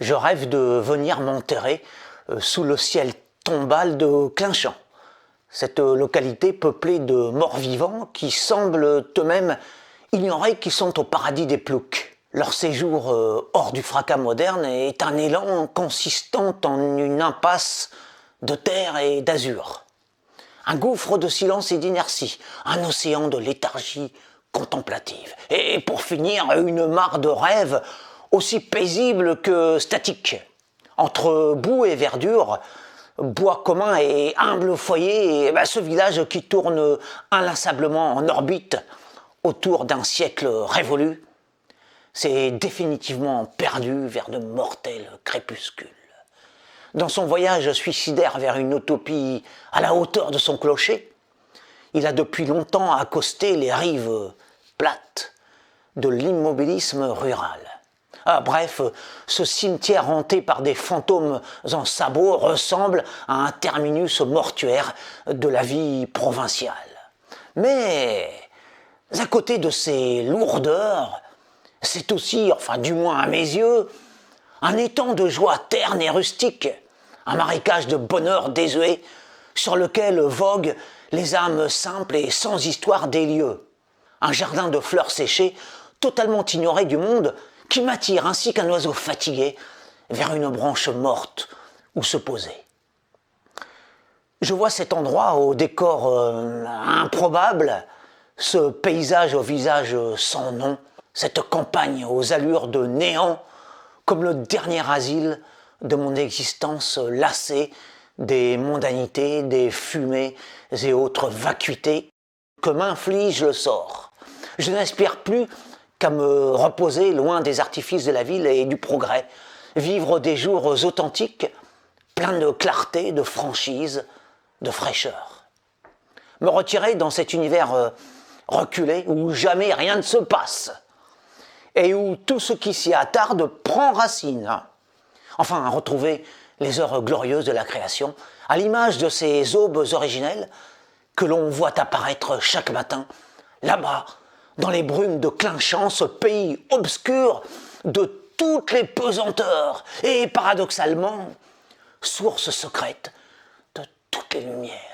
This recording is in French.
Je rêve de venir m'enterrer sous le ciel tombal de Clinchamp. Cette localité peuplée de morts-vivants qui semblent eux-mêmes ignorer qu'ils sont au paradis des ploucs. Leur séjour hors du fracas moderne est un élan consistant en une impasse de terre et d'azur. Un gouffre de silence et d'inertie, un océan de léthargie contemplative. Et pour finir, une mare de rêves aussi paisible que statique. Entre boue et verdure, bois commun et humble foyer, et ce village qui tourne inlassablement en orbite autour d'un siècle révolu, s'est définitivement perdu vers de mortels crépuscules. Dans son voyage suicidaire vers une utopie à la hauteur de son clocher, il a depuis longtemps accosté les rives plates de l'immobilisme rural. Bref, ce cimetière hanté par des fantômes en sabots ressemble à un terminus mortuaire de la vie provinciale. Mais à côté de ces lourdeurs, c'est aussi, enfin du moins à mes yeux, un étang de joie terne et rustique, un marécage de bonheur désuet sur lequel voguent les âmes simples et sans histoire des lieux. Un jardin de fleurs séchées, totalement ignoré du monde, qui m'attire ainsi qu'un oiseau fatigué vers une branche morte où se poser. Je vois cet endroit au décor improbable, ce paysage au visage sans nom, cette campagne aux allures de néant, comme le dernier asile de mon existence lassée des mondanités, des fumées et autres vacuités que m'inflige le sort. Je n'aspire plus qu'à me reposer loin des artifices de la ville et du progrès, vivre des jours authentiques, pleins de clarté, de franchise, de fraîcheur. Me retirer dans cet univers reculé où jamais rien ne se passe et où tout ce qui s'y attarde prend racine. Enfin, retrouver les heures glorieuses de la création, à l'image de ces aubes originelles que l'on voit apparaître chaque matin, là-bas, dans les brumes de Clinchamp, ce pays obscur de toutes les pesanteurs et paradoxalement, source secrète de toutes les lumières.